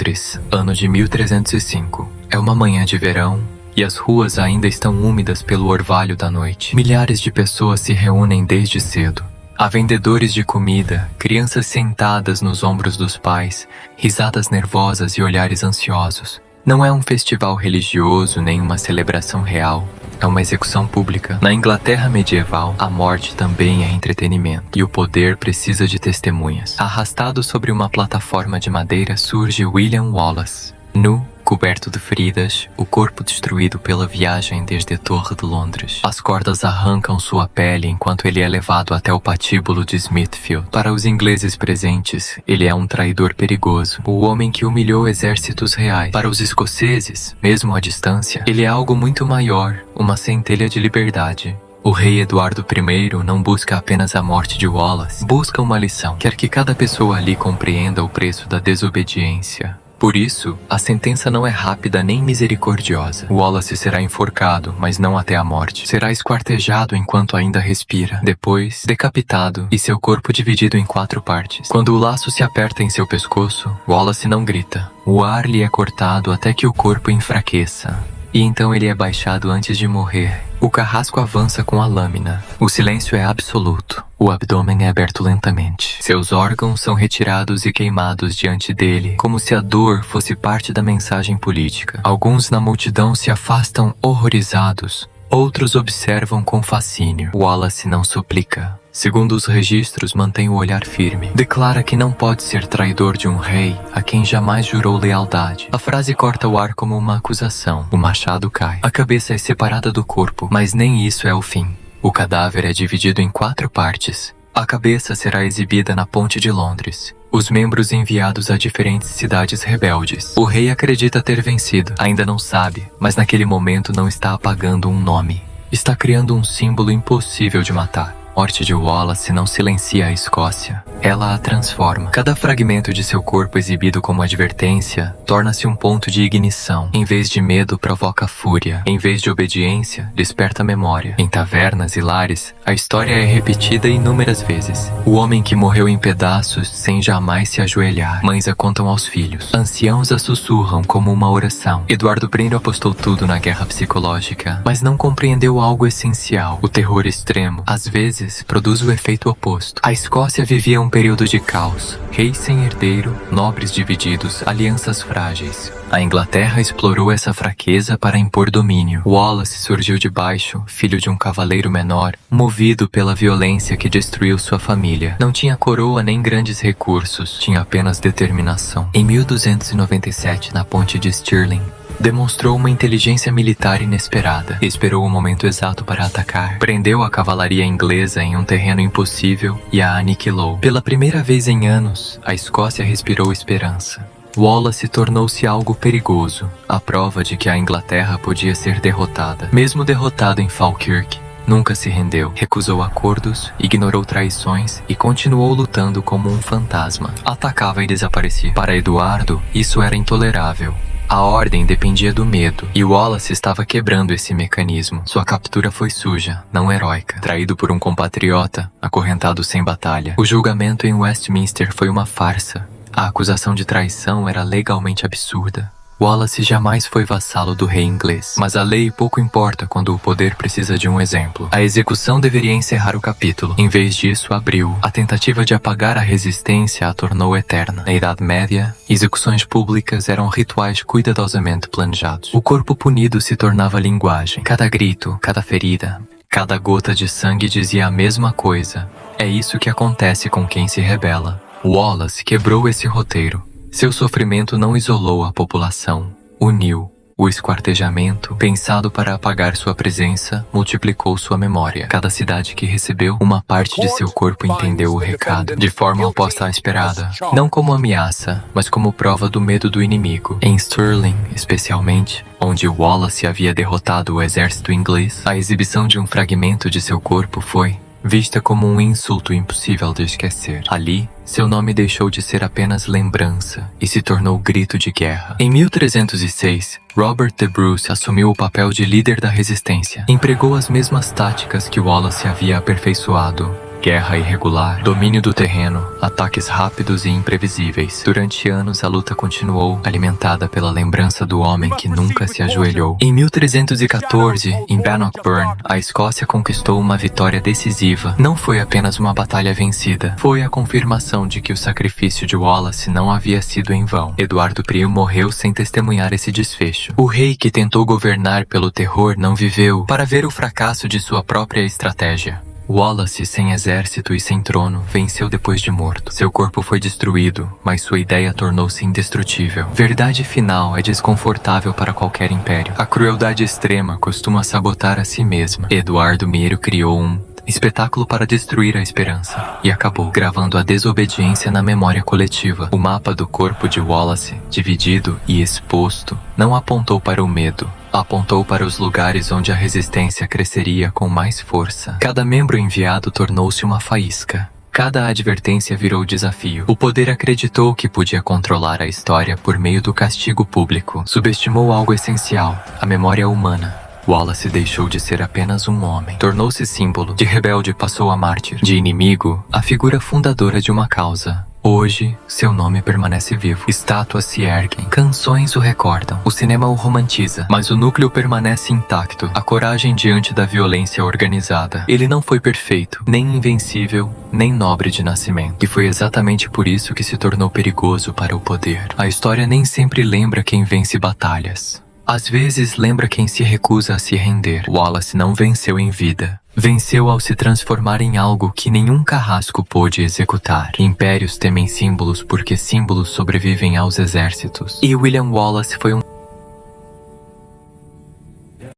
Londres, ano de 1305. É uma manhã de verão e as ruas ainda estão úmidas pelo orvalho da noite. Milhares de pessoas se reúnem desde cedo. Há vendedores de comida, crianças sentadas nos ombros dos pais, risadas nervosas e olhares ansiosos. Não é um festival religioso nem uma celebração real. É uma execução pública. Na Inglaterra medieval, a morte também é entretenimento, e o poder precisa de testemunhas. Arrastado sobre uma plataforma de madeira surge William Wallace. Nu, coberto de feridas, o corpo destruído pela viagem desde a Torre de Londres. As cordas arrancam sua pele enquanto ele é levado até o patíbulo de Smithfield. Para os ingleses presentes, ele é um traidor perigoso, o homem que humilhou exércitos reais. Para os escoceses, mesmo à distância, ele é algo muito maior, uma centelha de liberdade. O rei Eduardo I não busca apenas a morte de Wallace, busca uma lição. Quer que cada pessoa ali compreenda o preço da desobediência. Por isso, a sentença não é rápida nem misericordiosa. Wallace será enforcado, mas não até a morte. Será esquartejado enquanto ainda respira. Depois, decapitado e seu corpo dividido em 4 partes. Quando o laço se aperta em seu pescoço, Wallace não grita. O ar lhe é cortado até que o corpo enfraqueça. E então ele é baixado antes de morrer. O carrasco avança com a lâmina. O silêncio é absoluto. O abdômen é aberto lentamente. Seus órgãos são retirados e queimados diante dele, como se a dor fosse parte da mensagem política. Alguns na multidão se afastam horrorizados. Outros observam com fascínio. Wallace não suplica. Segundo os registros, mantém o olhar firme. Declara que não pode ser traidor de um rei a quem jamais jurou lealdade. A frase corta o ar como uma acusação. O machado cai. A cabeça é separada do corpo, mas nem isso é o fim. O cadáver é dividido em 4 partes. A cabeça será exibida na Ponte de Londres. Os membros enviados a diferentes cidades rebeldes. O rei acredita ter vencido. Ainda não sabe, mas naquele momento não está apagando um nome. Está criando um símbolo impossível de matar. A morte de Wallace não silencia a Escócia. Ela a transforma. Cada fragmento de seu corpo exibido como advertência torna-se um ponto de ignição. Em vez de medo, provoca fúria. Em vez de obediência, desperta memória. Em tavernas e lares, a história é repetida inúmeras vezes. O homem que morreu em pedaços sem jamais se ajoelhar. Mães a contam aos filhos. Anciãos a sussurram como uma oração. Eduardo I apostou tudo na guerra psicológica, mas não compreendeu algo essencial. O terror extremo, às vezes, produz o efeito oposto. A Escócia vivia um período de caos. Reis sem herdeiro, nobres divididos, alianças frágeis. A Inglaterra explorou essa fraqueza para impor domínio. Wallace surgiu de baixo, filho de um cavaleiro menor, movido pela violência que destruiu sua família. Não tinha coroa nem grandes recursos, tinha apenas determinação. Em 1297, na ponte de Stirling, demonstrou uma inteligência militar inesperada. Esperou o momento exato para atacar. Prendeu a cavalaria inglesa em um terreno impossível e a aniquilou. Pela primeira vez em anos, a Escócia respirou esperança. Wallace tornou-se algo perigoso, a prova de que a Inglaterra podia ser derrotada. Mesmo derrotado em Falkirk, nunca se rendeu, recusou acordos, ignorou traições e continuou lutando como um fantasma. Atacava e desaparecia. Para Eduardo, isso era intolerável. A ordem dependia do medo, e Wallace estava quebrando esse mecanismo. Sua captura foi suja, não heróica. Traído por um compatriota, acorrentado sem batalha. O julgamento em Westminster foi uma farsa. A acusação de traição era legalmente absurda. Wallace jamais foi vassalo do rei inglês, mas a lei pouco importa quando o poder precisa de um exemplo. A execução deveria encerrar o capítulo. Em vez disso, abriu. A tentativa de apagar a resistência a tornou eterna. Na Idade Média, execuções públicas eram rituais cuidadosamente planejados. O corpo punido se tornava linguagem. Cada grito, cada ferida, cada gota de sangue dizia a mesma coisa. É isso que acontece com quem se rebela. Wallace quebrou esse roteiro. Seu sofrimento não isolou a população, uniu. O esquartejamento, pensado para apagar sua presença, multiplicou sua memória. Cada cidade que recebeu uma parte de seu corpo entendeu o recado, de forma oposta à esperada. Não como ameaça, mas como prova do medo do inimigo. Em Stirling, especialmente, onde Wallace havia derrotado o exército inglês, a exibição de um fragmento de seu corpo foi vista como um insulto impossível de esquecer. Ali, seu nome deixou de ser apenas lembrança e se tornou grito de guerra. Em 1306, Robert the Bruce assumiu o papel de líder da resistência. Empregou as mesmas táticas que Wallace havia aperfeiçoado. guerra irregular, domínio do terreno, ataques rápidos e imprevisíveis. Durante anos a luta continuou, alimentada pela lembrança do homem que nunca se ajoelhou. Em 1314, em Bannockburn, a Escócia conquistou uma vitória decisiva. Não foi apenas uma batalha vencida, foi a confirmação de que o sacrifício de Wallace não havia sido em vão. Eduardo I morreu sem testemunhar esse desfecho. O rei que tentou governar pelo terror não viveu para ver o fracasso de sua própria estratégia. Wallace, sem exército e sem trono, venceu depois de morto. Seu corpo foi destruído, mas sua ideia tornou-se indestrutível. Verdade final é desconfortável para qualquer império. A crueldade extrema costuma sabotar a si mesma. Eduardo I criou um espetáculo para destruir a esperança e acabou gravando a desobediência na memória coletiva. O mapa do corpo de Wallace, dividido e exposto, não apontou para o medo. Apontou para os lugares onde a resistência cresceria com mais força. Cada membro enviado tornou-se uma faísca. Cada advertência virou desafio. O poder acreditou que podia controlar a história por meio do castigo público. Subestimou algo essencial: a memória humana. Wallace deixou de ser apenas um homem. Tornou-se símbolo. De rebelde passou a mártir. De inimigo, a figura fundadora de uma causa. Hoje, seu nome permanece vivo. Estátuas se erguem, canções o recordam, o cinema o romantiza, mas o núcleo permanece intacto. A coragem diante da violência organizada. Ele não foi perfeito, nem invencível, nem nobre de nascimento. E foi exatamente por isso que se tornou perigoso para o poder. A história nem sempre lembra quem vence batalhas. Às vezes lembra quem se recusa a se render. Wallace não venceu em vida. Venceu ao se transformar em algo que nenhum carrasco pôde executar. Impérios temem símbolos porque símbolos sobrevivem aos exércitos. E William Wallace foi um